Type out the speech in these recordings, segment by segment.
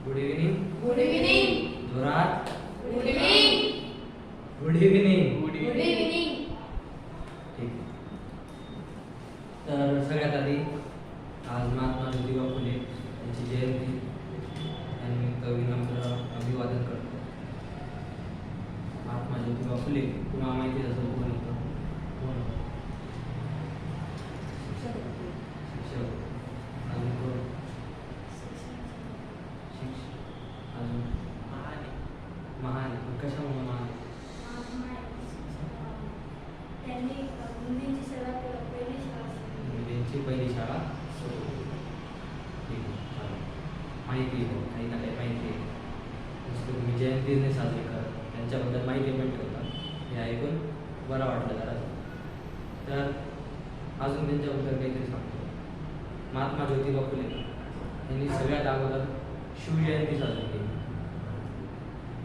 Good evening. Good evening. जोरात. Good evening. Good evening. Good evening. ठीक. तर सगळ्यात आधी आज महात्मा ज्योतिबा फुले यांची जयंती त्यानिमित्त विनम्र अभिवादन करतो. महात्मा ज्योतिबा फुले तुम्हाला माहिती असेल कोण होतं? कोण होतं? शिक्षक. अजून कोण? अजून महान. कशामुळे महान? मुलींची पहिली शाळा सुरू. ठीक आहे, चालेल. माहिती हो, काही ना काही माहिती आहे. नुसतं तुम्ही जयंतीने साजरी करत त्यांच्याबद्दल माहिती पण ठेवता, हे ऐकून बरं वाटलं जरा. तर अजून त्यांच्याबद्दल काहीतरी सांगतो. महात्मा ज्योतिबा फुले यांनी सगळ्यात अगोदर शिवजयंती साजरी केली.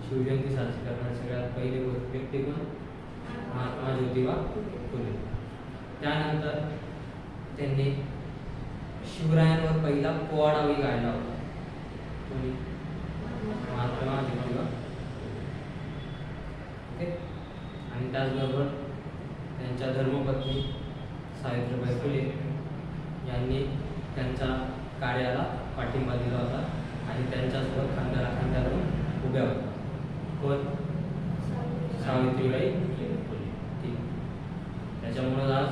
शिवजयंती साजरी करणारे सगळ्यात पहिले व्यक्ती कोण? महात्मा ज्योतिबा फुले. त्यानंतर त्यांनी शिवरायांवर पहिला पोवाडाही गायला होता. कोणी? महात्मा ज्योतिबा. ओके. आणि त्याचबरोबर त्यांच्या धर्मपत्नी सावित्रीबाई फुले यांनी त्यांच्या कार्याला पाठिंबा दिला होता आणि त्यांच्यासोबत खांद्याला खांद्याला उभ्या होत्या. कोण? सावित्रीबाई फुले. ठीक. त्याच्यामुळं आज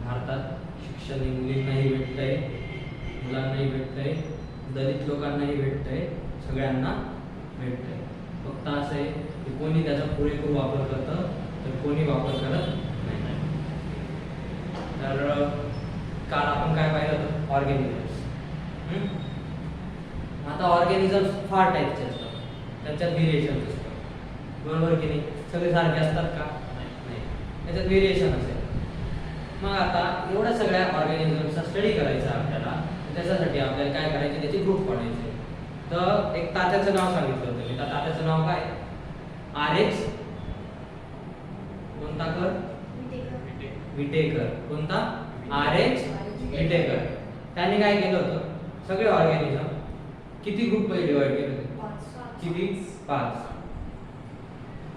भारतात शिक्षण हे मुलींनाही भेटतंय, मुलांनाही भेटतंय, दलित लोकांनाही भेटतंय, सगळ्यांना भेटतंय. फक्त असं आहे की कोणी त्याचा पुरेपूर वापर करतं तर कोणी वापर करत नाही. तर काल आपण काय पाहिलं होतं? ऑर्गॅनिझम्स. आता ऑर्गॅनिझम्स फार टाईपचे असतात, त्यांच्यात व्हेरिएशन्स असतात, बरोबर की नाही? सगळे सारखे असतात का? नाही, त्याच्यात व्हेरिएशन असेल. मग आता एवढ्या सगळ्या ऑर्गॅनिझम्सचा स्टडी करायचा आपल्याला, त्याच्यासाठी आपल्याला काय करायचे? त्याचे ग्रुप काढायचे. तर एक तात्याचं नाव सांगितलं होतं मी. त्या तात्याचं नाव काय? RX कोणता कर? विटेकर. कोणता? RX विटेकर. त्याने काय केलं होतं? सगळे ऑर्गॅनिझम किती ग्रुप मध्ये डिवाइड केले होते? किती? 5.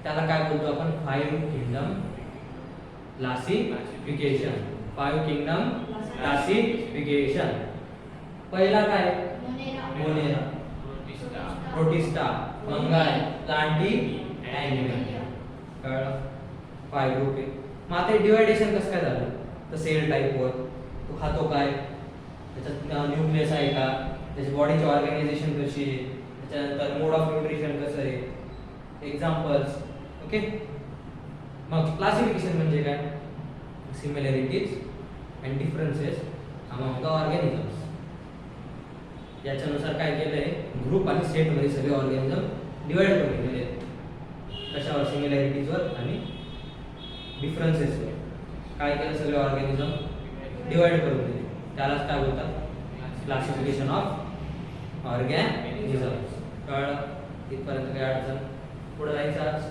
त्याला काय बोलतो आपण? 5 किंगडम क्लासिफिकेशन. 5 kingdom classification. पहिला काय? Monera, protista, fungi, Plantae, animal. कळलं? 5 ग्रुप आहे. मग आता डिवायडेशन कसं काय झालं? तर सेल टाईपवर तो खातो काय, त्याच्यात न्यूक्लियस आहे का, त्याची बॉडीची ऑर्गनायझेशन कशी आहे, त्याच्यानंतर मोड ऑफ न्यूट्रिशन कसं आहे, एक्झाम्पल्स. ओके. मग क्लासिफिकेशन म्हणजे काय? Similarities and differences among the organisms. याच्यानुसार काय केलंय? ग्रुप आणि सेटमध्ये सगळे ऑर्गॅनिझम डिवाइड करून दिले. कशावर? सिमिलॅरिटीजवर आणि डिफरन्सेसवर. काय केलं? सगळे ऑर्गॅनिझम डिवाइड करून दिले. त्यालाच काय बोलतात? Classification of organisms. कळलं? इथपर्यंत काही अडचण? पुढे जायचं आज.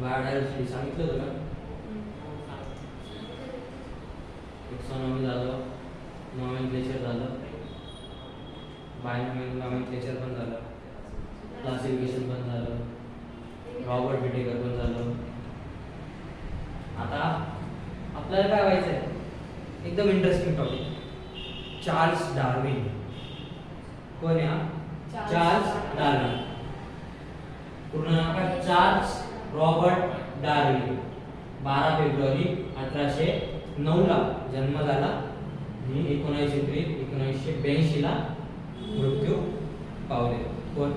बायोडायव्हर्सिटी सांगितलं होतं का? टेक्सॉनॉमी झालं, नॉमेनक्लेचर झालं, बायोनॉमेनक्लेचर पण झालं, क्लासिफिकेशन पण झालं, रॉबर्ट विटेकर पण झालं. आता आपल्याला काय व्हायचंय? एकदम इंटरेस्टिंग टॉपिक. Charles Darwin. कोण आहे? Charles Darwin. पूर्ण नाव काय? Charles Robert Darwin. 12 फेब्रुवारी 1809 ला जन्म झाला आणि 19 एप्रिल 1982 ला मृत्यू पावले. कोण?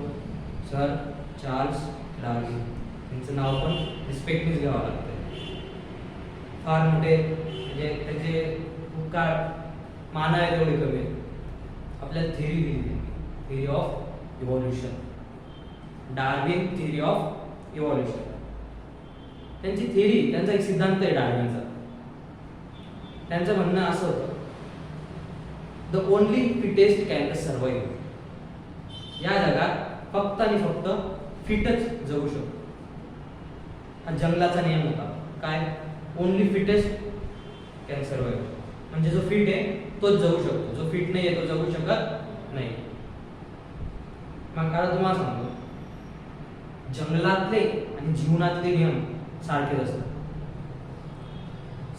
Sir Charles Darwin. त्यांचं नाव पण रिस्पेक्टनेच घ्यावं लागतं. फार मोठे म्हणजे त्याचे उपकार मानावे तेवढे कमी आहेत. आपल्याला थिअरी दिली, theory of evolution. Darwin theory of evolution. त्यांची थिअरी, त्यांचा एक सिद्धांत आहे डार्विनचा. त्यांचं म्हणणं असं होतं, the only fittest can survive. या जगात फक्त आणि फक्त फिटच जगू शकतो. हा जंगलाचा नियम होता. काय? Only fittest can survive. म्हणजे जो फिट आहे तोच जगू शकतो, जो फिट नाही आहे तो जगू शकत नाही. मग आता तुम्हाला सांगतो, जंगलातले आणि जीवनातले नियम सारखेच असतात.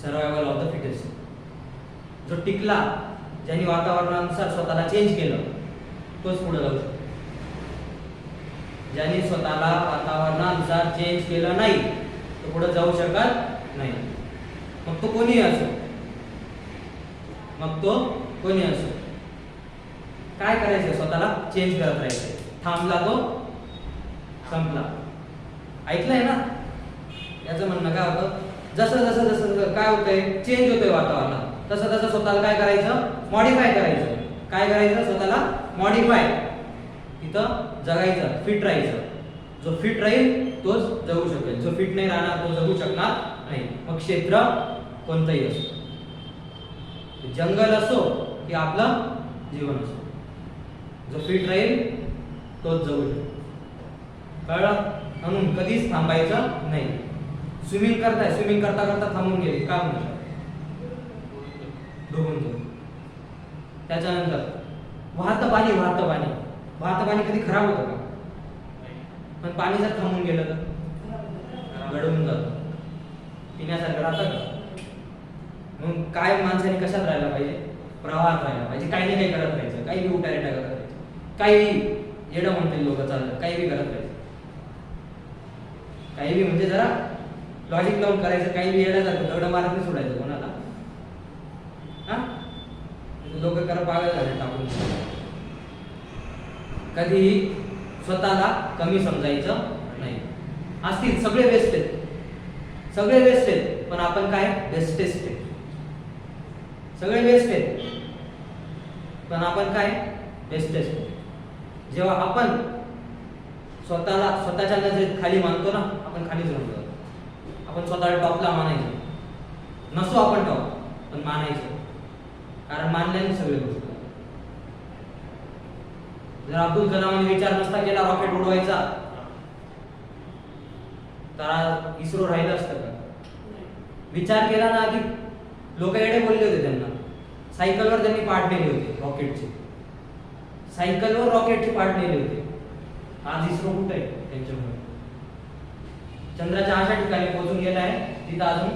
Survival of the fittest. जो टिकला, ज्यांनी वातावरणानुसार स्वतःला चेंज केलं, तोच पुढे जाऊ शकतो. ज्यांनी स्वतःला वातावरणानुसार चेंज केलं नाही तो पुढे जाऊ शकत नाही. मग तो कोणी असो, काय करायचं? स्वतःला चेंज करत राहायचं. थांबला तो संपला. ऐकलंय ना? याचं म्हणणं काय होतं, जसं जसं जसं काय होतंय, चेंज होतंय वातावरणात, तसं तसं स्वतःला काय करायचं? मॉडिफाय करायचं. काय करायचं? स्वतःला मॉडिफाय. इथं जगायचं, फिट राहायचं. जो फिट राहील तोच जगू शकेल, जो फिट नाही राहणार तो जगू शकणार नाही. मग क्षेत्र कोणतंही असो, जंगल असो की आपलं जीवन असो, जो फिट राहील तोच जगू शकतो. कळलं? म्हणून कधीच थांबायचं नाही. स्विमिंग करता करता थांबून गेले, काय म्हणतात? डुबून गेले. त्याच्यानंतर वाहतं पाणी कधी खराब होतं का? पण पाणी जर थांबून गेलं तर गडून जातं, पिण्यासारखं राहतं का? मग काय माणसाने कशात राहायला पाहिजे? प्रवाहात राहायला पाहिजे. काही नाही काही करत राहायचं, काही बी उठायला करत राहायचं, काही येडं म्हणतील लोक, चाललं काही बी करत राहायचं. काही बी म्हणजे जरा लॉजिक लावून करायचं, काही बी येण्यासारखं दगड मारत नाही सोडायचं कोणाला. लोक करा पागल झाले टाकून. कधीही स्वतःला कमी समजायचं नाही. असतील सगळे बेस्ट आहेत, पण आपण काय? बेस्टेस्ट आहे. सगळे बेस्ट आहेत पण आपण काय? बेस्टेस्ट आहे. जेव्हा आपण स्वतःच्या नजरेत खाली मानतो ना, आपण खालीच म्हणतो. आपण स्वतःला टॉपला मानायचं नसो, आपण टॉप पण मानायचं, कारण मानल्याने सगळे गोष्ट. जर अब्दुल कलामाने विचार नसता केला रॉकेट उडवायचा तर इस्रो राहिलं असतं का? विचार केला ना आधी. लोक एवढे बोलले होते त्यांना. सायकलवर त्यांनी पार्ट नेले होते रॉकेटचे, सायकलवर रॉकेटचे पार्ट नेले होते. आज इस्रो कुठे आहे? त्यांच्यामुळे चंद्राच्या अशा ठिकाणी पोहोचून गेला आहे तिथं अजून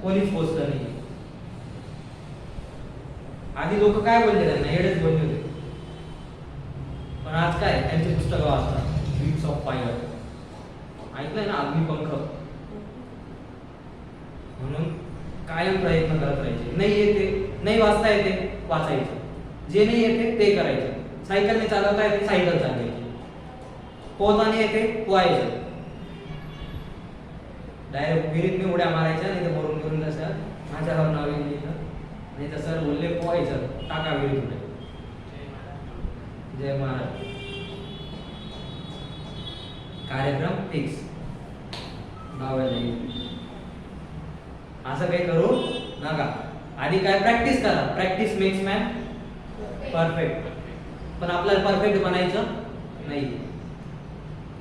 कोणीच पोहोचलं नाही. आधी लोक काय बोलले त्यांना? एवढेच बोलले होते. पण आज काय? त्यांचे पुस्तकं वाचतात. विंग्स ऑफ फायर ऐकलंय ना? अग्निपंख. म्हणून कायम प्रयत्न करत राहायचे. नाही येते, नाही वाचता येते, वाचायचं. जे नाही येते ते करायचं. सायकलने चालवता येते, सायकल चालवायची. पोहता नाही येते, पोहायचं. डायरेक्ट विहिरीत उड्या मारायच्या, नाही तर मरून करून जसं माझ्यावर नाव येईल नाही तर सर बोलले पोहायचं, टाका विहिरीत उड्या. जय महाराज. कार्यक्रम फिक्स. असं काही करू नका. आधी काय? प्रॅक्टिस करा. Practice makes man perfect. पण आपल्याला परफेक्ट बनायचं नाही.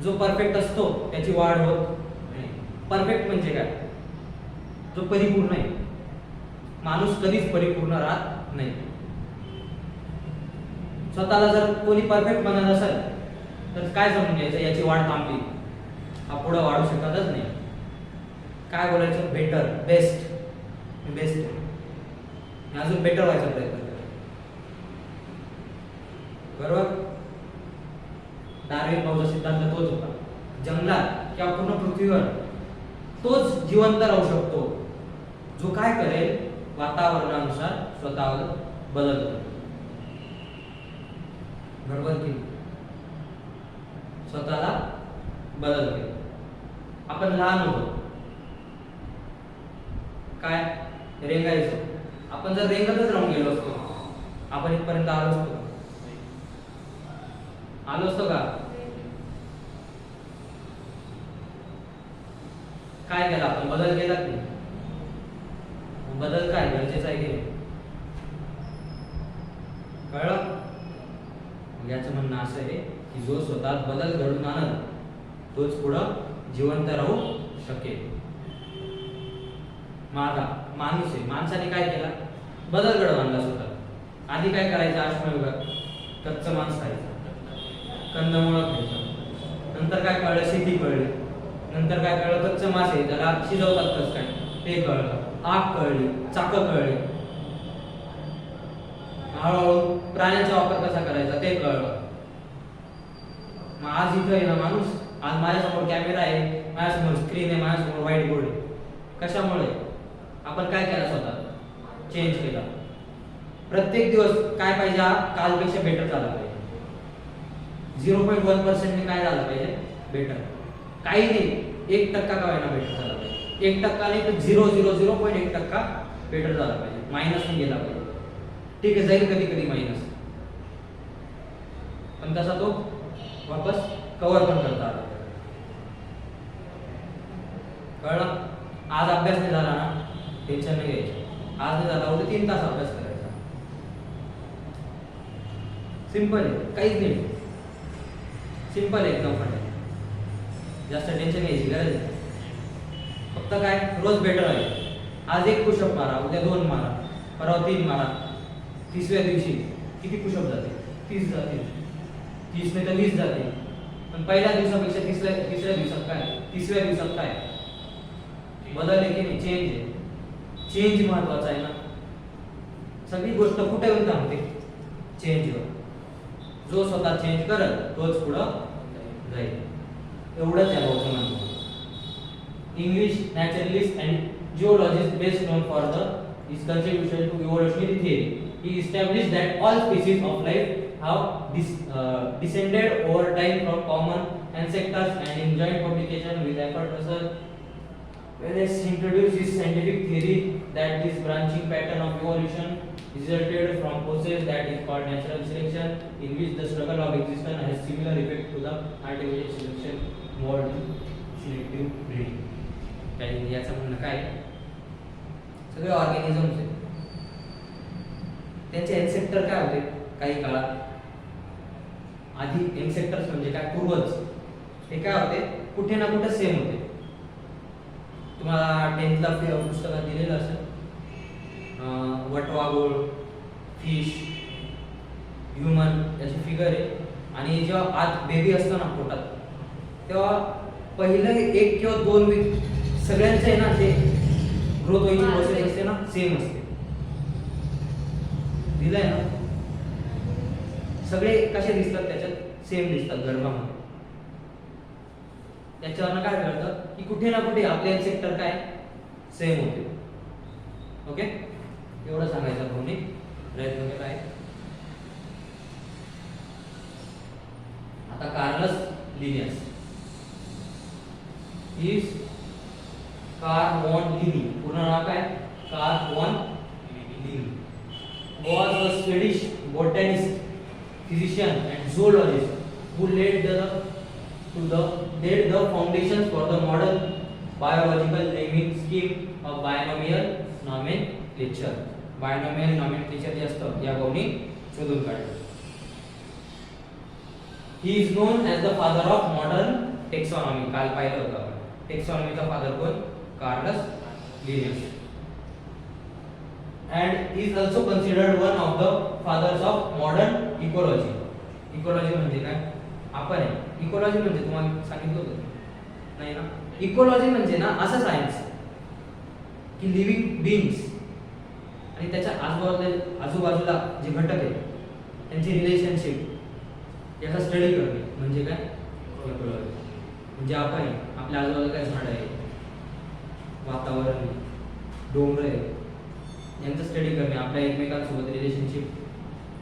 जो परफेक्ट असतो त्याची वाढ होत नाही. परफेक्ट म्हणजे काय? जो परिपूर्ण आहे. माणूस कधीच परिपूर्ण राहत नाही. स्वतःला जर कोणी परफेक्ट बनत असेल तर काय समजून घ्यायचं? याची वाढ थांबली, हा पुढे वाढू शकतच नाही. काय बोलायचं? बेटर, बेस्ट अजून बेटर व्हायचा प्रयत्न करा. बरोबर? डार्विन भाऊचा सिद्धांत तोच होता. जंगलात किंवा पूर्ण पृथ्वीवर तोच जिवंत राहू शकतो जो काय करेल? वातावरणानुसार स्वतःवर बदल करेल. बरोबर की? स्वतःला बदल करेल. आपण लहान होतो, काय? रेंगायचो. आपण जर रेंगतच राहून गेलो असतो आपण इथपर्यंत आलो असतो का? काय केला आपण? बदल केला की? बदल काय गरजेचा आहे की? कळलं? याचं म्हणणं असं आहे की जो स्वतः बदल घडून आणल तोच पुढं जिवंत राहू शकेल. मादा माणूस आहे, माणसाने काय केला, बदल घडवला स्वतः. आधी काय करायचं, अश्मयुगात कच्चं मांस खायचं, कंदमुळं खायचं. नंतर काय कळलं, शेती कळली. नंतर काय कळलं, कच्चं मांस आहे त्याला शिजवतात कसं काय ते कळलं. आग कळली, चाकं कळली. हळूहळू प्राण्यांचा वापर कसा करायचा ते कळलं. मग आज इथं आहे ना माणूस, आज माझ्यासमोर कॅमेरा आहे, माझ्यासमोर स्क्रीन आहे, माझ्यासमोर व्हाईट बोर्ड आहे. कशामुळे, आपण काय केलं, स्वतः चेंज केला. प्रत्येक दिवस काय पाहिजे, कालपेक्षा बेटर झाला पाहिजे. 0.1% ने काय झालं पाहिजे, बेटर. काही नाही, 1% का होईना बेटर झाला पाहिजे. 1% नाही तर 0.001% बेटर झाला पाहिजे, मायनस नाही गेला पाहिजे. ठीक आहे, जाईल कधी कधी मायनस, पण तसा तो वापस कव्हर पण करता आला. कळलं. आज अभ्यास नाही झाला ना, टेन्शन नाही घ्यायचं. आज नाही झाला, उद्या 3 तास अभ्यास करायचा. सिंपल आहे, काहीच नाही, सिंपल आहे एकदम. फंड जास्त टेन्शन घ्यायची गरज नाही. फक्त काय, रोज बेटर आहे. आज 1 पुशअप मारा, उद्या 2 मारा, परवा 3 मारा. 30व्या दिवशी किती पुशअप जाते, 30 जाते. 30 नाही तर 20 जाते. पण पहिल्या दिवसापेक्षा तिसऱ्या दिवसात काय, 30व्या दिवसात काय बदल आहे की नाही, चेंज आहे. चेंज महत्वाचा आहे ना. सगळी गोष्ट कुठे येऊन थांबते, चेंजवर. जो स्वतः चेंज करल तोच पुढं जाईल. एवढंच आहे भाऊचं म्हणणं. English naturalist and geologist best non for the his contribution to evolutionary theory. He established that all species of life have descended over time from common ancestors, and in joint publication with Effort Russell Wallace introduced his scientific theory that this branching pattern of evolution resulted from process that is called natural selection, in which the struggle of existence has similar effect to the artificial selection mode selective breeding. काही याचं म्हणणं काय, सगळे organisms आहेत, त्यांचे एन्सेक्टर काय होते काही काळात आधी. एन्सेक्टर्स म्हणजे काय, पूर्वज. ते काय होते, कुठे ना कुठे सेम होते. तुम्हाला 10th ला पुस्तकात दिलेलं असेल, वटवाघूळ, फिश, ह्युमन याची फिगर आहे. आणि जेव्हा आत बेबी असतो ना पोटात, तेव्हा पहिलं 1 किंवा 2 वीक सगळ्यांचं आहे ना, ते ग्रोथ व्हायची प्रोसेस असते ना, सेम असते. दिलंय ना, सगळे कसे दिसतात त्याच्यात, सेम दिसतात गर्भामध्ये. त्याच्यावरनं काय कळतं की कुठे ना कुठे आपले सेक्टर काय सेम होते. ओके, एवढं सांगायचं भाऊनी प्रयत्न केला आहे. आता Carolus Linnaeus is Carl von Linne, पूर्ण नाव काय, Carl von Linne, was a Swedish botanist, physician and zoologist who laid the foundations for the modern biological naming scheme of binomial nomenclature. Binomial nomenclature जे असतं या भाऊनी शोधून काढलं. He is known as the father of modern taxonomy. काल पाहिलं होतं आपण. टेक्सॉनॉमीचा फादर कोण, Carolus Linnaeus. And is also considered one of the fathers of modern ecology. Ecology म्हणजे काय, आपण आहे. इकॉलॉजी म्हणजे तुम्हाला सांगितलं होतं नाही ना, इकॉलॉजी म्हणजे ना असं सायन्स की लिव्हिंग बीइंग्स आणि त्याच्या आजूबाजूला जे घटक आहेत त्यांची रिलेशनशिप याचा स्टडी करणे म्हणजे काय, इकॉलॉजी. म्हणजे आपण आहे, आपल्या आजूबाजूला काय झाड आहे, वातावरण, डोंगर आहे, यांचा स्टडी करणे, आपल्या एकमेकांसोबत रिलेशनशिप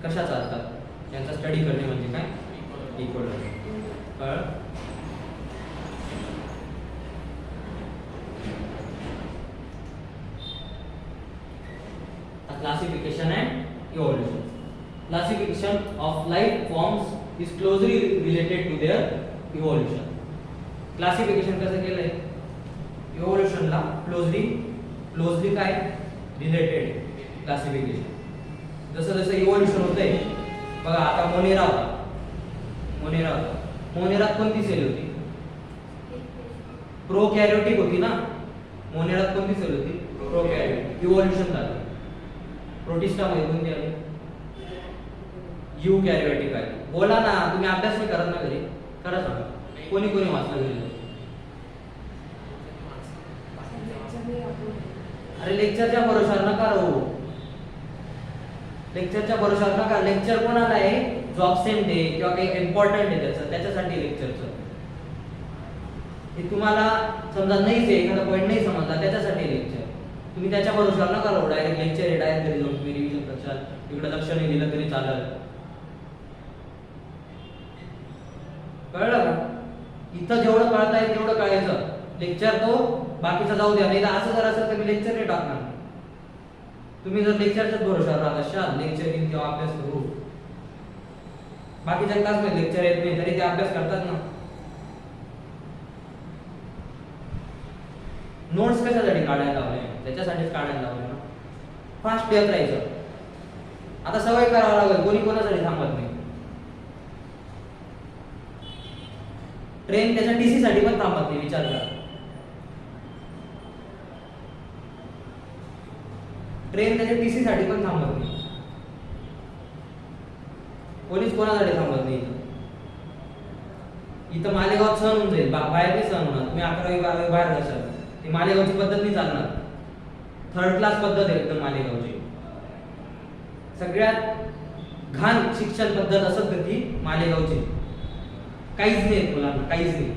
कशा चालतात यांचा स्टडी करणे म्हणजे काय, ecology. Classification and evolution. Classification of life forms is closely related to their evolution. Classification कसं केलंय, इव्होल्यूशनला क्लोजली काय रिलेटेड क्लासिफिकेशन. जसं जसं इव्होल्यूशन होतंय बघा, आता मोनेरा होता, मोनेरात कोणती सेल होती, प्रोकॅरियोटिक होती ना. मोनेरात कोणती सेल होती, प्रोकॅरियोट इव्होल्युशन झालं. प्रोटिस्टा मध्ये कोणती आली? युकॅरियोटिक आहे. बोला ना, तुम्ही अभ्यास नाही करत ना घरी? करा सांगा. कोणी कोणी वाचलं घरी? अरे लेक्चरच्या भरोशावर नका राहू. लेक्चरच्या भरोशावर नका. लेक्चर कोणाला आहे? जो अब्सेंट आहे किंवा काही इम्पॉर्टंट आहे त्याच्यासाठी लेक्चरचं. हे तुम्हाला समजा नाहीच आहे, एखादा पॉईंट नाही समजला त्याच्यासाठी लेक्चर. तुम्ही त्याच्या भरोशावर नका राहू. डायरेक्ट लेक्चर आहे, डायरेक्ट घरी जाऊन तुम्ही रिव्हिजन करशाल. इकडे लक्ष नाही दिलं तरी चालेल. कळलं का? इथं जेवढं कळता येईल तेवढं कळायचं. लेक्चर तो बाकीचा जाऊ द्या. नाही तर असं जर असेल तर मी लेक्चर नाही टाकणार. तुम्ही जर लेक्चरच्याच भरोशावर राहत असाल, लेक्चर येईल किंवा अभ्यास करू, बाकीच्या क्लासमध्ये लेक्चर येत नाही तरी ते अभ्यास करतात ना. नोट्स कशासाठी काढायला लावले? त्याच्यासाठीच काढायला लावले ना. फास्ट येत राहायचं. आता सवय करावं लागेल. कोणी कोणासाठी थांबत नाही. ट्रेन त्याच्या टीसी साठी पण थांबत नाही. विचार करा. ट्रेन त्याच्या टीसी साठी पण थांबत नाही. कोणीच कोणासाठी थांबत नाही. इथं मालेगावात सहन होऊन जाईल, बाहेर नाही सहन होणार. तुम्ही 11वी 12वी बाहेर जाशाल, ती मालेगावची पद्धत नाही चालणार. थर्ड क्लास पद्धत आहे एकदम मालेगावची. सगळ्यात घाण शिक्षण पद्धत असत ती मालेगावची. काहीच नाही मुलांना, काहीच नाही.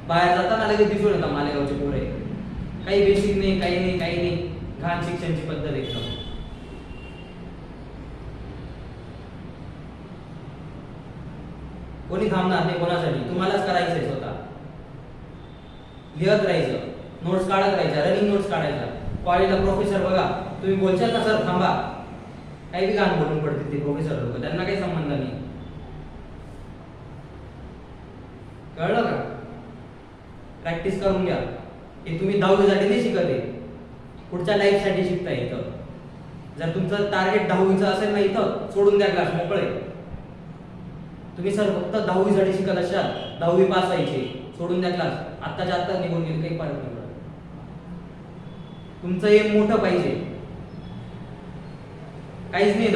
बाहेर जाताना लगेच दिसून येतात मालेगावचे पोरे. काही बेसिक नाही, काही नाही, काही नाही. घाण शिक्षणाची पद्धत एकदम. कोणी थांबणार नाही कोणासाठी. तुम्हालाच करायचंय स्वतः. लिहत राहायचं, नोट्स काढत राहायच्या, रनिंग नोट्स काढायच्या. कॉलेजला प्रोफेसर बघा, तुम्ही बोलशाल ना सर थांबा, काही बी घाण बोलून पडतील ते प्रोफेसर लोक. त्यांना काही संबंध नाही. कळलं का? प्रॅक्टिस करून घ्या. हे तुम्ही 10वी साठी नाही शिकत आहे, पुढच्या लाईफ साठी शिकताय. इथं जर तुमचं टार्गेट 10वीचं असेल ना, इथं सोडून द्या क्लास, मोकळे. तुम्ही सर फक्त 10वी साठी शिकत असाल, 10वी पास व्हायची, सोडून द्या क्लास. आत्ताच्या आत्ता निघून गेले, काही फरक नाही पडत. तुमचं एम मोठं पाहिजे. काहीच नाही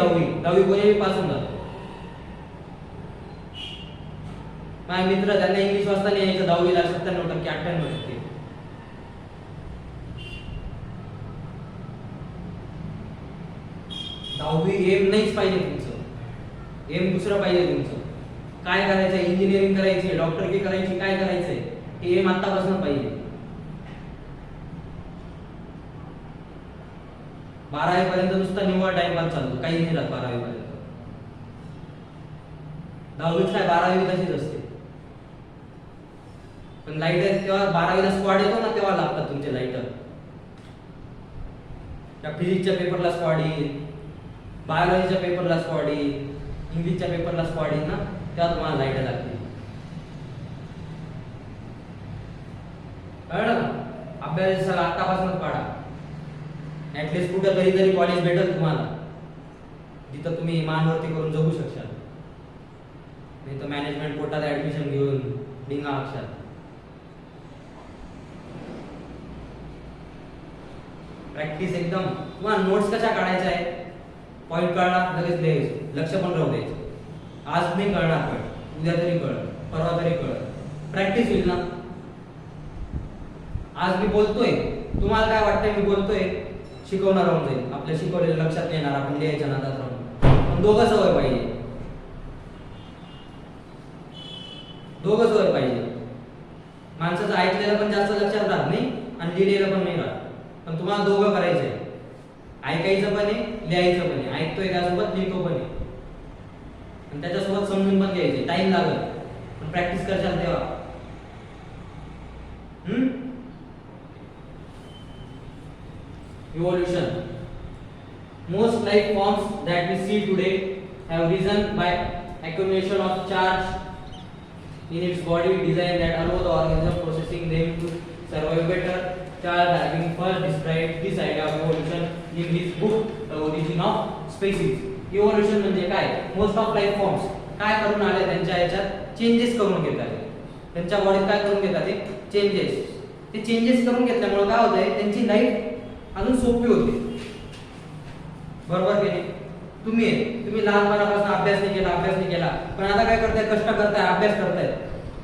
10वी कोणी पास होऊन जातो. माझे मित्र त्यांना इंग्लिश वाचता नाही यायचं 10वीला 97% 98%. दहावी एम नाहीच पाहिजे तुमचं. एम दुसरं पाहिजे तुमचं. काय करायचंय? इंजिनिअरिंग करायची, डॉक्टरकी करायची, काय करायचंय हे एम आत्तापासून पाहिजे. 12वी पर्यंत नुसता निवड टाइमपास चालतो, काही नाही राहत 12वी पर्यंत. 10वीत काय 12वी तशीच असते. पण लाईटर तेव्हा 12वीला स्क्वॉड येतो ना, तेव्हा लागतात तुमचे लाईटर. त्या फिजिक्सच्या पेपरला स्क्वॉड येईल, बायोलॉजीच्या पेपरला स्क्वॉड येईल, इंग्लिशच्या पेपरला स्क्वॉड येईल ना, तेव्हा तुम्हाला लाईटर लागतील. कळलं? अभ्यास सगळं आत्तापासूनच पाडा. ऍटलीस्ट कुठं तरी कॉलेज भेटेल तुम्हाला, जिथं तुम्ही मानवरती करून जगू शकशाल. नाही तर मॅनेजमेंट कोटात ऍडमिशन घेऊन डिंगा अक्षाल. प्रॅक्टिस एकदम. तुम्हाला नोट्स कशा काढायच्या आहे? पॉईंट कळला लगेच लिहायचं, लक्ष पण राहू द्यायचं. आज नाही कळणार पण उद्या तरी कळ, परवा तरी कळ. प्रॅक्टिस होईल ना. आज मी बोलतोय, तुम्हाला काय वाटतंय मी बोलतोय? शिकवणार राहून जाईल, आपल्या शिकवलेलं लक्षात येणार, आपण लिहायच्या नादात राहून. पण दोघं सवय पाहिजे, दोघं सवय पाहिजे. माणसाचं ऐकलेलं पण जास्त लक्षात राहत नाही आणि लिहिलेलं पण नाही राहत. पण तुम्हाला दोघं करायचंय. ऐकायचं पण आहे, लिहायचं पण आहे. ऐकतोय त्यासोबत लिहितो पण आहे, आणि त्याच्यासोबत समजून पण घ्यायचे. टाइम लागेल पण प्रॅक्टिस करशाल तेव्हा. Evolution. Most life forms that we see today have risen by accumulation of charge in its body design that allow the organism processing them to survive better. Charles Darwin first described this idea of evolution in his book The Origin of Species. Evolution म्हणजे काय? Most of life forms काय करून आले? त्यांच्या याच्यात changes करून घेतात. त्यांच्या बॉडीत काय करून घेतात? ते चेंजेस. ते चेंजेस करून घेतल्यामुळे काय होतंय त्यांची लाईफ अजून सोपी होते. बरोबर की नाही? तुम्ही लहानपणापासून अभ्यास नाही केला पण आता काय करताय, कष्ट करताय, अभ्यास करताय,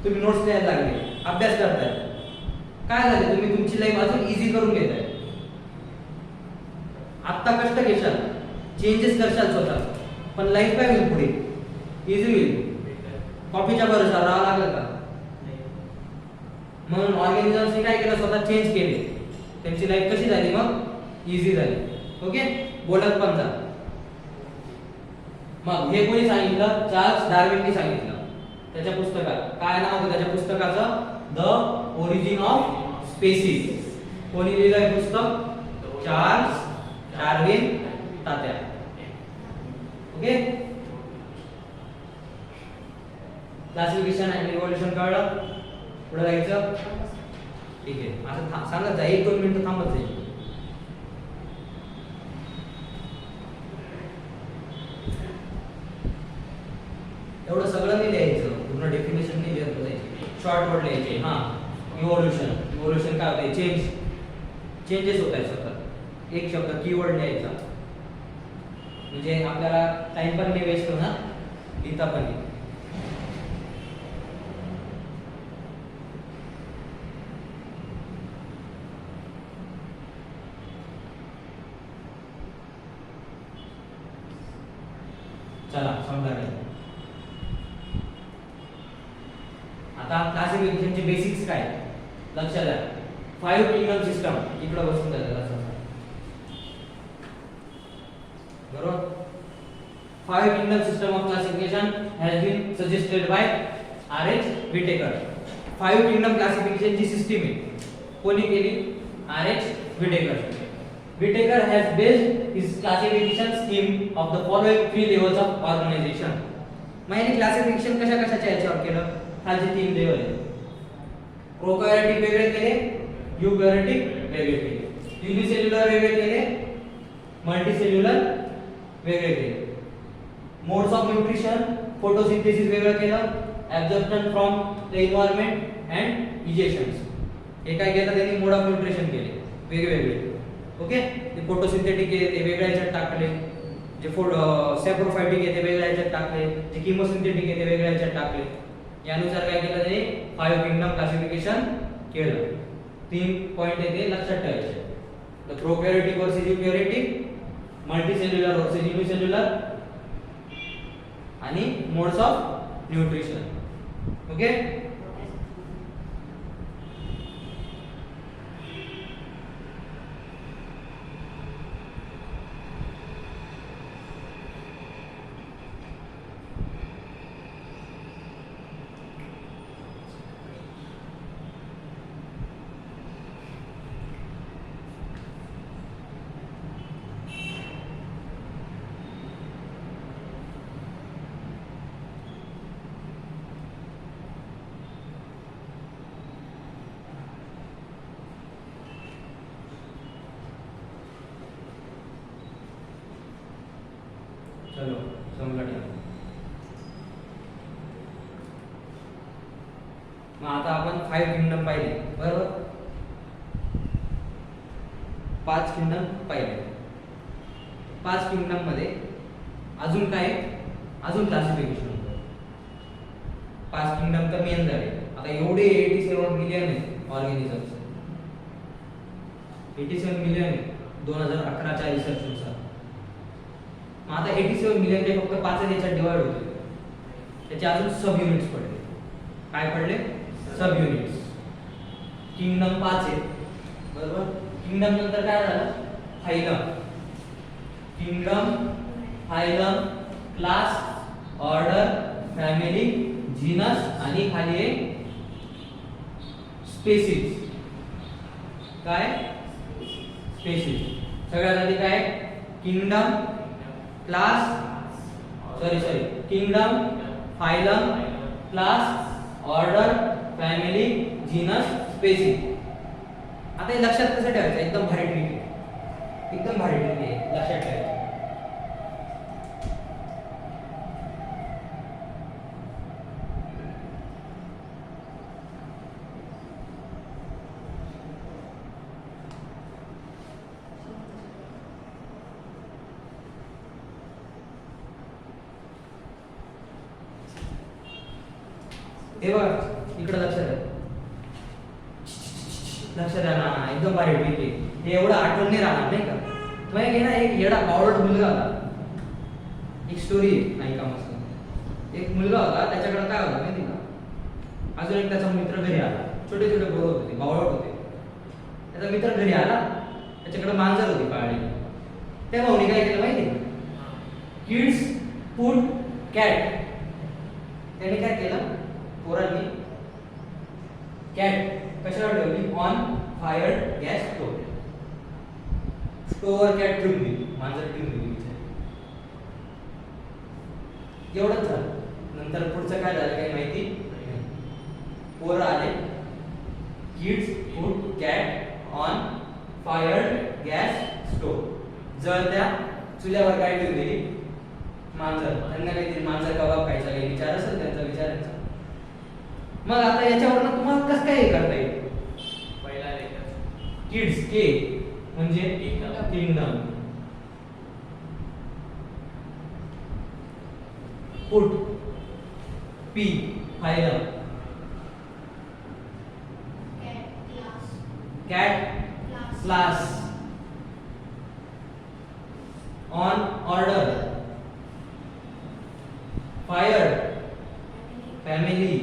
तुम्ही नोट्स लिहायला लागले, अभ्यास करताय, काय झालं, तुम्ही तुमची लाईफ अजून इझी करून घेताय. आत्ता कष्ट घेशाल, चेंजेस करशाल स्वतः, पण लाईफ काय होईल पुढे, इझी होईल. कॉफीच्या भरोशावर राहावं लागेल का? म्हणून ऑर्गॅनिझम्सने काय केलं, स्वतः चेंज केले, त्यांची लाईफ कशी झाली, मग इझी झाली. ओके, बोलत पण जा. मग हे कोणी सांगितलं? चार्ल्स डार्विनने सांगितलं. त्याच्या पुस्तकात काय नाव होतं त्याच्या पुस्तकाचं? The origin of species. कोणी लिहिलं हे पुस्तक? Charles Darwin Tatya. Okay, classification and evolution कळलं? पुढे जायचं? ठीक आहे, आता सांगत जा, 1-2 मिनिटं थांबत जाईल. एवढं सगळं नाही लिहायचं, पूर्ण डेफिनेशन नाही लिहत बसायची, शॉर्ट वर्ड लिहायचे. हां, इव्होल्यूशन काय होते? चेंजेस होत आहेत सतत. एक शब्द कीवर्ड लिहायचा, म्हणजे आपल्याला टाइम पण नाही वेस्ट होणार, लिहिता पण नाही. चला, समजा काय आता क्लासिफिकेशनचे बेसिक्स काय लक्षात द्या. 5 किंगडम सिस्टम इकडे बसून जायचं असं बरोबर. 5 kingdom system of classification has been suggested by R.H. Whittaker. 5 kingdom क्लासिफिकेशनची सिस्टीम आहे, कोणी केली? R.H. Whittaker. Whittaker has based his classification scheme of the following 3 levels of organization. मग याने क्लासिफिकेशन कशाच्या याच्यावर केलं? खालचे 3 लेवल आहेत. प्रोकॅरियोटिक वेगळे केले, युकॅरियोटिक वेगळे केले, युनिसेल्युलर वेगळे केले, मल्टीसेल्युलर वेगळे केले. मोड्स ऑफ न्यूट्रिशन, फोटोसिंथेसिस वेगळं केलं, absorption from the environment and ingestions. हे काय केलं त्यांनी? मोड ऑफ न्यूट्रिशन केले वेगवेगळे. ओके, ते फोटोसिंथेटिक आहे ते वेगळ्या ह्याच्यात टाकले, जे सॅप्रोफायटिक आहे ते वेगळ्या ह्याच्यात टाकले, जे किमोसिंथेटिक आहे ते वेगळ्या ह्याच्यात टाकले. यानुसार काय केलं त्यांनी? 5 किंगडम क्लासिफिकेशन केलं. 3 पॉइंट आहे ते लक्षात ठेवायचे. The prokaryotic versus eukaryotic, multicellular versus unicellular आणि मोड्स ऑफ न्यूट्रिशन. ओके, चलो समजा ठीक. मग आता आपण 5 किंगडम पाहिले बरोबर, 5 किंगडम पाहिले. 5 किंगडम मध्ये अजून काय, अजून क्लासिफिकेशन होतं. 5 किंगडम तर मेन झाले. आता एवढे 87 मिलियन आहेत ऑर्गॅनिझम्स, 87 मिलियन 2011च्या रिसर्च नुसार. मग आता 87 मिलियन ते फक्त 5 याच्यात डिवाइड होते, त्याचे अजून सब युनिट्स पडले. काय पडले? सब युनिट्स. किंगडम 5 आहेत बरोबर. किंगडम नंतर काय झालं? Phylum. Kingdom, phylum, class, order, family, genus आणि खाली आहे स्पेसीज. काय? स्पेसीज. सगळ्यात आधी काय? Kingdom, class, kingdom, phylum, class, order, family, genus, species. आता हे लक्षात कसं ठेवायचं? एकदम भारी ट्रिक आहे, एकदम भारी ट्रिक आहे, लक्षात ठेवायचं. हे बघा इकडे लक्ष द्या, लक्ष द्या ना, एकदम भारी पैकी हे एवढं आठवण नाही राहणार नाही का. मग एक ना एक येडा बावळट मुलगा होता, एक स्टोरी नाही का मस्त. एक मुलगा होता, त्याच्याकडे काय होतं माहिती का, अजून एक त्याचा मित्र घरी आला. छोटे छोटे पोरं होते, बावळट होते. त्याचा मित्र घरी आला, त्याच्याकडे मांजर होती पाळलेली. त्या भाऊनी काय केलं माहिती का, किड्स फूड कॅट. त्याने काय केलं, पोरांनी कॅट कशावर ठेवली, ऑन फायर गॅस स्टोव्ह. स्टोव्हवर कॅट ठेवून दिली, मांजर ठेवून दिली. एवढंच झालं. नंतर पुढचं काय झालं काही माहिती नाही. पोरं आले, kids food cat on fire gas stove. जळत्या चुल्यावर काय ठेवून दिली, मांजर. त्यांना काहीतरी मांजर कबाब खायचा काही विचार असेल त्यांचा, विचारायचा. मग आता याच्यावरनं तुम्हाला कसं काय हे करता येईल. पहिला लेटर किड्स के म्हणजे kingdom, food P phylum, cat class, on order, fire family,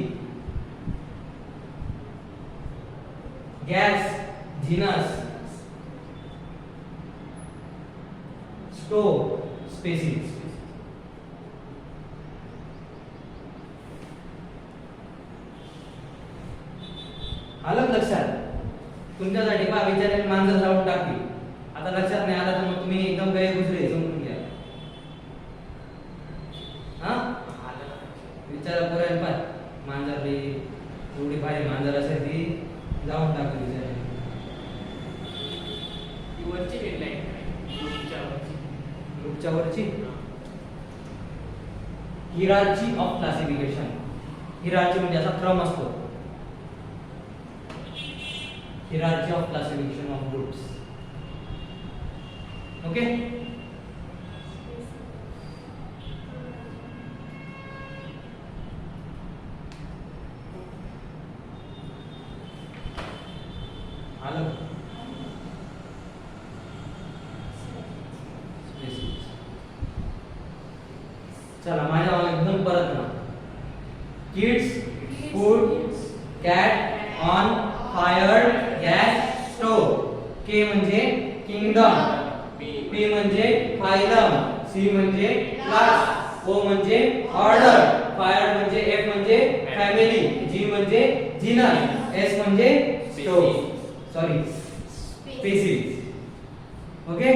gas genus, stove species. आलं लक्षात तुमच्यासाठी पहा, विचाराने मांजर जाऊन टाकली. आता लक्षात नाही आलं तर मग तुम्ही एकदम गैर गुजरे समजून घ्या. हा विचारा पुरायला पाय, मांजर रे एवढी भारी मांजर असेल ती जाऊन टाकली विचाराने. ती वरची हेडलाईन ग्रुपच्या वरची हिरार्ची ऑफ क्लासिफिकेशन. हिरार्ची म्हणजे असा क्रम असतो, hierarchy of classification of groups. Okay, आलं चला माझ्या एकदम परत ना. Kids food cat on fire gas stove. K म्हणजे किंगडम, पी म्हणजे फायलम, सी म्हणजे क्लास, ओ म्हणजे ऑर्डर, फायर म्हणजे एफ म्हणजे फॅमिली, जी म्हणजे जीनस, एस म्हणजे stove sorry species. Okay,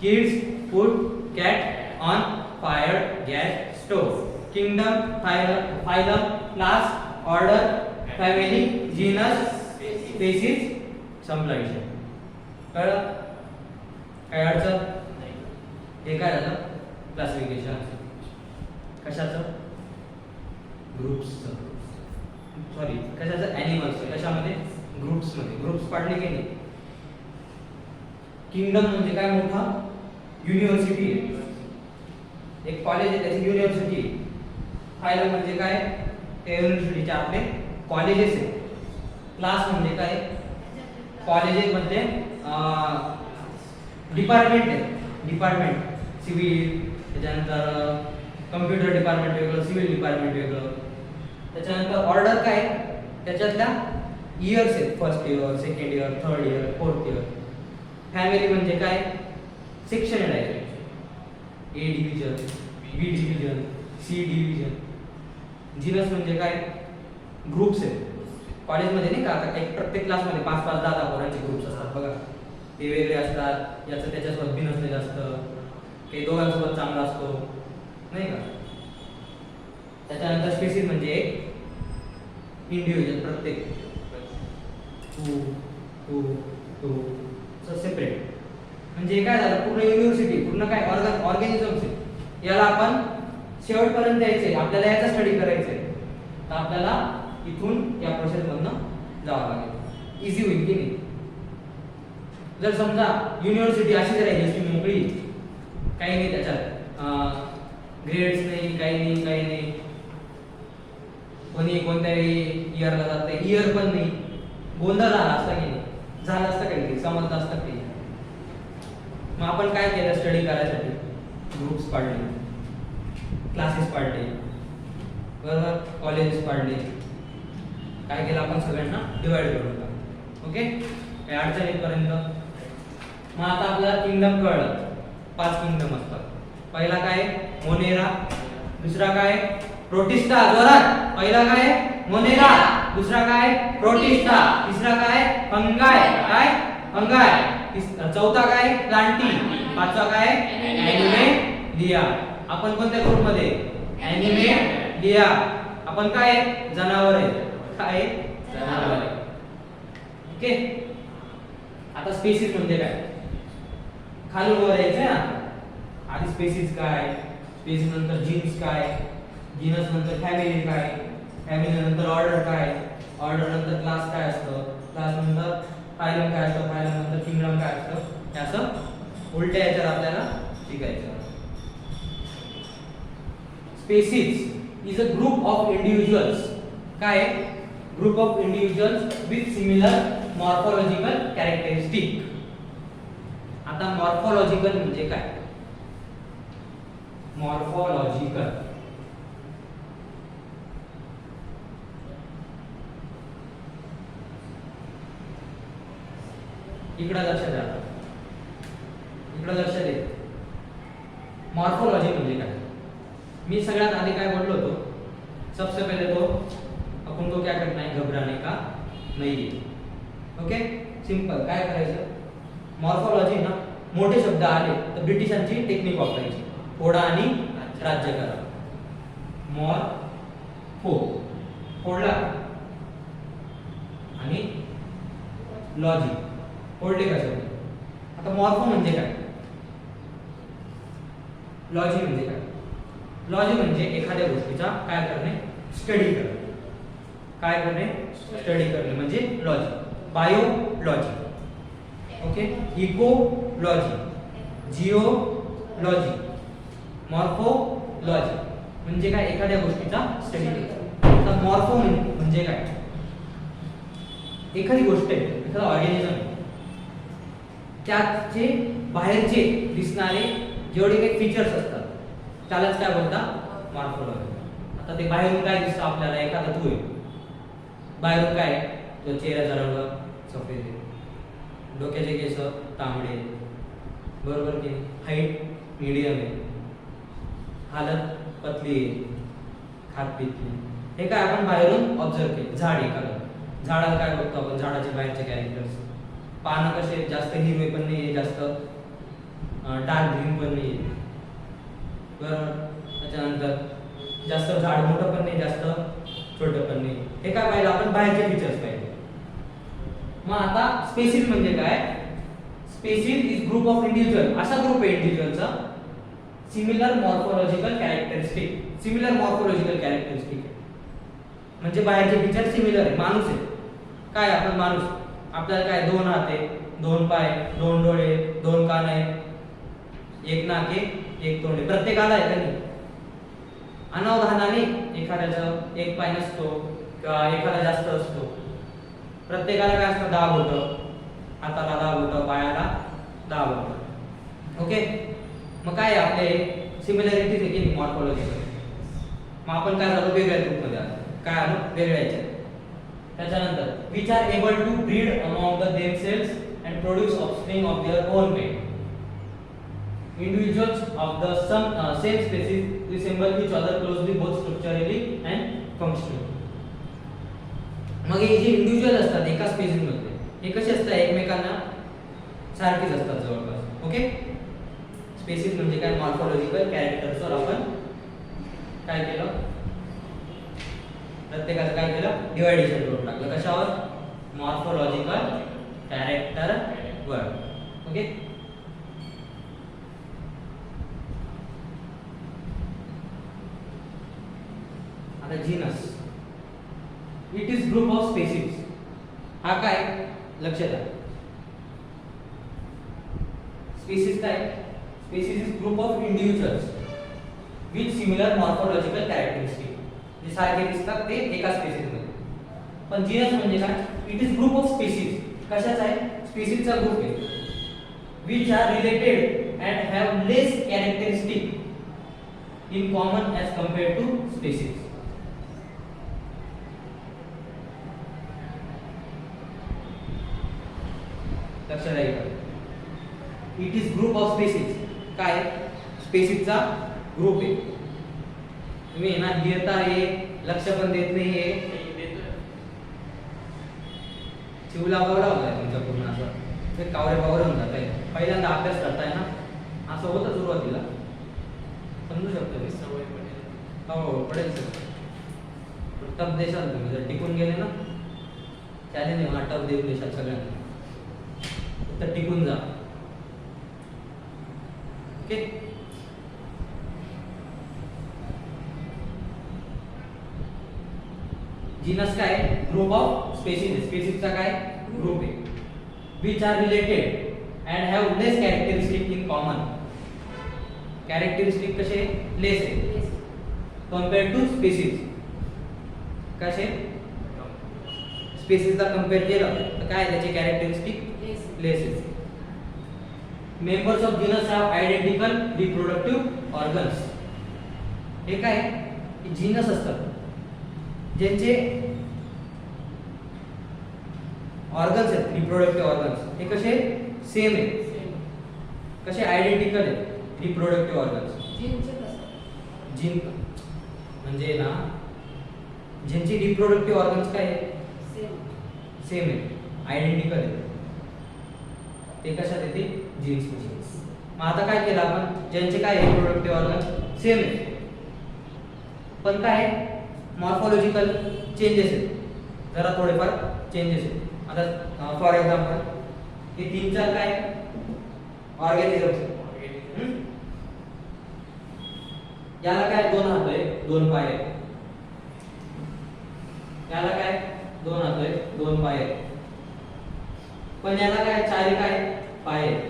kids food cat on fire gas stove, kingdom phylum class order family genus species. संपला विषय. कळलं काय अडचण नाही. हे काय झालं क्लासिफिकेशन कशाचं, ग्रुप्सचं सॉरी कशाचं, ॲनिमल्सचं. कशामध्ये, ग्रुप्समध्ये. ग्रुप्स पाडले की नाही. किंगडम म्हणजे काय, मोठा युनिव्हर्सिटी आहे, एक कॉलेज आहे त्याची युनिव्हर्सिटी. फायलम म्हणजे काय, त्या युनिव्हर्सिटीचे आपले कॉलेजेस आहेत. क्लास म्हणजे काय, कॉलेजेसमध्ये डिपार्टमेंट आहे. डिपार्टमेंट सिव्हिल, त्याच्यानंतर कम्प्युटर डिपार्टमेंट वेगळं, सिव्हिल डिपार्टमेंट वेगळं. त्याच्यानंतर ऑर्डर काय, त्याच्यातल्या इयर्स आहेत, first year, second year, third year, fourth year. Family म्हणजे काय, सेक्शन आहे, ए डिव्हिजन, बी डिव्हिजन, सी डिव्हिजन. जीनस म्हणजे काय, ग्रुप्स आहेत. कॉलेजमध्ये नाही का आता एक प्रत्येक क्लासमध्ये 5-5, 10-10 पोरांचे ग्रुप्स असतात बघा. ते वेगळे असतात, याचं त्याच्यासोबत बिनसलेलं असतं, काही दोघांसोबत चांगला असतो नाही का. त्याच्यानंतर स्पेसिस म्हणजे एक इंडिव्हिज्युअल, प्रत्येक टू सेपरेट. म्हणजे काय झालं, पूर्ण युनिव्हर्सिटी, पूर्ण काय ऑर्गॅनिझम्स आहे. याला आपण शेवटपर्यंत यायचंय, आपल्याला याचा स्टडी करायचंय, तर आपल्याला इथून या प्रोसेस मधनं जावं लागेल. इझी होईल की नाही. जर समजा युनिव्हर्सिटी अशी जर राहिली असती मोकळी, काही नाही त्याच्यात, ग्रेड्स नाही, काही नाही, कोणी कोणत्याही इयरला जाते, इयर पण नाही, गोंधळ झाला असता की नाही, झालं असतं काही समजलं असतं काही. मग आपण काय केलं स्टडी करायसाठी? ग्रुप्स पाडले, क्लासेस पाडले, बरोबर, कॉलेजेस पाडले. काय केलं आपण? सगळ्यांना डिवाइड करून टाकलं. ओके, काय अडचण येईपर्यंत. मग आता आपल्याला किंगडम कळलं. 5 किंगडम असतात. पहिला काय? मोनेरा. दुसरा काय? प्रोटिस्टा. जोरात. पहिला काय? मोनेरा. दुसरा काय? प्रोटिस्टा. तिसरा काय? फंगाय. काय? फंगाय. चौथा काय? प्लांटी. पाचवा काय? ॲनिमेलिया. आपण कोणत्या ग्रुप मध्ये? ॲनिमेलिया. आपण काय? जनावर आहे. काय? जनावर आहे. ओके. आता स्पेसिस म्हणजे काय? खालून वर यायचं ना. आधी स्पेसिस काय, स्पेसिस नंतर जीन्स काय, जीनस नंतर फॅमिली काय, फॅमिली नंतर ऑर्डर काय, ऑर्डर नंतर क्लास काय असतं, क्लास नंतर फायलम काय असतं, फायलम नंतर किंगडम काय असतं. हे असं उलट्या याच्यात आपल्याला शिकायचं. Species is a group of individuals. काय? Group of individuals with similar morphological characteristic. आता मॉर्फोलॉजिकल म्हणजे काय? मॉर्फोलॉजिकल इकडे लक्ष द्या. इकडे लक्ष दे. मॉर्फोलॉजी म्हणजे काय? मी सगळ्यात आधी काय बोललो होतो? सबसे पहले तो अपन को क्या करना है? घबराने का नहीं है. Okay, simple. काय करायचं? मॉर्फोलॉजी ना, मोठे शब्द आले तर ब्रिटिशांची टेक्निक वापरायची. फोडा आणि राज्य करा. मॉर्फो फोडला आणि लॉजी फोडले का शब्द. आता मॉर्फो म्हणजे काय? लॉजी म्हणजे काय? लॉजी म्हणजे एखाद्या गोष्टीचा काय करणे? स्टडी करणे. काय करणे? स्टडी करणे म्हणजे logy. Biology. Okay, ecology, geology, morphology म्हणजे काय? एखाद्या गोष्टीचा स्टडी करणे. आता मॉर्फो म्हणजे काय? एखादी गोष्ट आहे, एखादा ऑर्गॅनिझम आहे, त्याचे बाहेरचे दिसणारे जेवढे काही फीचर्स असतात त्यालाच काय बोलतात? मॉर्फोलॉजी. आता ते बाहेरून काय दिसतं आपल्याला? एखादा तू आहे, बाहेरून काय? तो चेहऱ्याचा रंग सफेद आहे, डोक्याचे केस तांबडे, बरोबर की? हाईट मीडियम आहे, हालत पतली आहे, खात पितली. हे काय आपण बाहेरून ऑब्झर्व केलं. झाड एखादं, झाडाला काय बघतो आपण? झाडाचे बाहेरचे कॅरेक्टर्स. पानं कसे? जास्त हिरवे पण नाही, जास्त डार्क ग्रीन पण नाही, बरोबर. त्याच्यानंतर जास्त झाड मोठं पण नाही, जास्त छोटं पण नाही. हे काय पाहिलं आपण? बाहेरचे फीचर्स पाहिले. मग आता स्पेसिस म्हणजे काय? Species is group of individual. असा ग्रुप आहे इंडिव्हिज्युअलचा similar morphological characteristic. Similar morphological characteristic म्हणजे बाहेरचे फीचर सिमिलर आहे. माणूस आहे, काय आपण माणूस, आपल्याला काय? 2 हात आहे, 2 पाय, 2 डोळे, 2 कान आहे, 1 नाक आहे, 1 तोंड आहे. प्रत्येकाला आहे का नाही? अनावधानाने एखाद्याचं 1 पाय नसतो किंवा एखादा जास्त असतो. प्रत्येकाला काय असतं? 10 बोटं, हाताला 10 बोटं, पायाला 10 बोटं. ओके, मग काय आपले सिमिलॅरिटीज आहे की नाही मॉर्फोलॉजिकल. मग आपण काय झालो? वेगळ्या ग्रुपमध्ये आलो. काय आलो? वेगळ्या याच्यात. त्याच्यानंतर which are able to breed among the themselves and produce offspring of their own kind. Individuals of the same species resemble each other closely both structurally and functionally. मग हे जे इंडिव्हिज्युअल असतात एका स्पेसिस मध्ये, हे कसे असतात? एकमेकांना सारखेच असतात जवळपास. ओके, स्पेसिस म्हणजे काय? मॉर्फोलॉजिकल कॅरेक्टर्सवर आपण काय केलं? प्रत्येकाचं काय केलं? डिवायडेशन करून टाकलं. कशावर? मॉर्फोलॉजिकल कॅरेक्टरवर. Okay, genus it is group of species. हा काय? लक्षात द्या. स्पेसिस काय? Species is group of individuals with similar morphological characteristic. जे सारखे दिसतात ते एका स्पेसिस मध्ये. पण जीनस म्हणजे काय? It is group of species. कशाचा आहे? स्पीसीजचा ग्रुप आहे. which are related and have less characteristic in common as compared to species. लक्षात आहे का? It is group of species. काय? स्पीसीजचा ग्रुप आहे. तुम्ही ना लिहिता आहे, लक्ष पण देत नाही आहे. चिव लागावला होता तुमच्या पूर्ण असं ते कावरे बावरे होऊन जात आहे. पहिल्यांदा अभ्यास करताय ना, असं होतं सुरुवातीला, समजू शकतो मी. सवय पडेल. हो पडेल सर. टप देशाल तुम्ही जर टिकून गेले ना, त्याने नाही मला टप देऊन देशाल सगळ्यांना. फक्त टिकून जा. ओके. जीनस काय? Group of species. स्पीसीजचा काय? ग्रुप आहे. which are related and have less characteristic in common. characteristic कसे? less आहे compared to species. कसे? species ला कंपेअर केलं तर काय त्याचे characteristic less आहे. members of genus have identical reproductive organs. हे काय? जीनस असतात ज्यांचे ऑर्गन्स आहेत, रिप्रोडक्टिव्ह ऑर्गन्स, हे कसे? सेम आहे. कसे? आयडेंटिकल आहे रिप्रोडक्टिव्ह ऑर्गन्स. जीन म्हणजे ना, ज्यांचे रिप्रोडक्टिव्ह ऑर्गन्स काय आहे? सेम आहे, आयडेंटिकल आहे. ते कशात येते? जीन्स मध्ये. मग आता काय केलं आपण? ज्यांचे काय रिप्रोडक्टिव्ह ऑर्गन्स सेम आहे, पण काय मॉर्फोलॉजिकल चेंजेस आहेत, जरा थोडेफार चेंजेस आहेत. आता फॉर एक्झाम्पल हे 3-4 काय ऑर्गॅनिझम्स. याला काय 2 हात आहे, 2 पाय आहे. याला काय 2 हात आहे, 2 पाय आहे. पण याला काय 4 काय पाय आहे.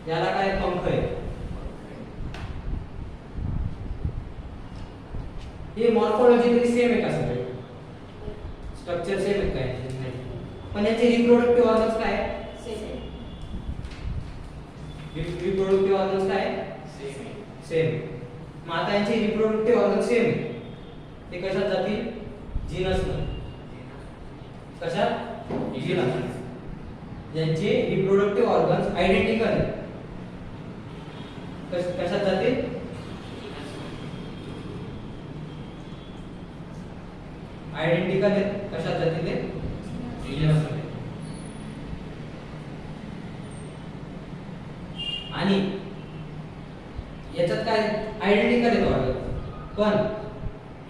याला काय पंख आहे. हे मॉर्फोलॉजिकली सेम आहे का सगळे? स्ट्रक्चर सेम आहे काय? नाही. पण याचे रिप्रोडक्टिव्ह ऑर्गन्स काय? रिप्रोडक्टिव्ह ऑर्गन्स काय? सेम. मग आता यांचे रिप्रोडक्टिव्ह ऑर्गन्स सेम आहे, ते कशात जातील? जीनस मध्ये. कशात? जीनस. यांचे रिप्रोडक्टिव्ह ऑर्गन्स आयडेंटिकल आहेत, कशात जातील? आयडेंटिकल आहेत, कशात जातील? ते जीनस मध्ये. आणि याच्यात काय आयडेंटिकल आहे ऑर्गन, पण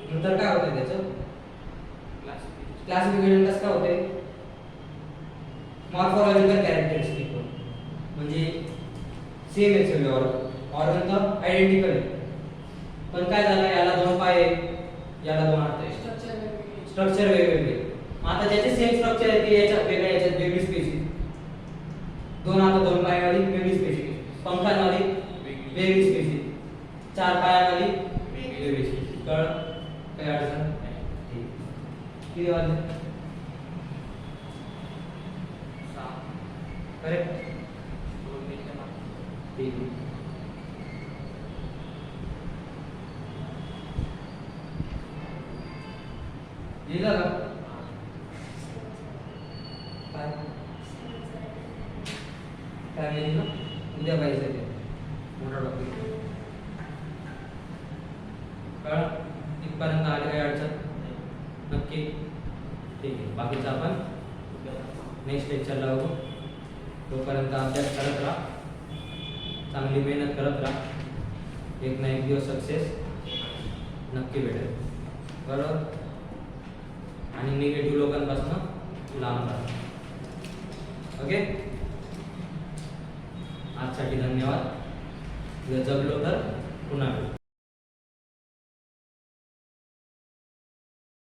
नंतर काय होतं त्याचं क्लासिफिकेशन कसं काय होते? Morphological characteristic. म्हणजे सेम आहे सगळे ऑर्गन तर आयडेंटिकल आहे, पण काय झालं? याला 2 पाय आहे, याला 2 हात आहे. स्ट्रक्चर वेगवेगळे. मग आता ज्याचे सेम स्ट्रक्चर आहे ते याच्यात वेगळ्या, याच्यात वेगळी स्पेसिस. 2 हात 2 पायावाली वेगळी स्पेसिस, पंखांवाली वेगळी स्पेसिस, 4 पायावाली वेगळी स्पेसिस. कळ? काही अडचण नाही. किती वाजले? करेक्ट. ठीक आहे. लिहिलं का? काय काय नाही लिहिलं? उद्या पाहिजे ते मोठा टॉपिक. कळ? इथपर्यंत आले काही अडचण? नक्की. ठीक आहे. बाकीचं आपण नेक्स्ट लेक्चरला बघू. तोपर्यंत अभ्यास करत राहा, चांगली मेहनत करत राहा. एक ना एक दिवस सक्सेस नक्की भेटेल. बरोबर? आणि निगेटिव्ह लोकांपासून लांब राहा. ओके. आजसाठी धन्यवाद. जर जगलो तर पुन्हा भेटू.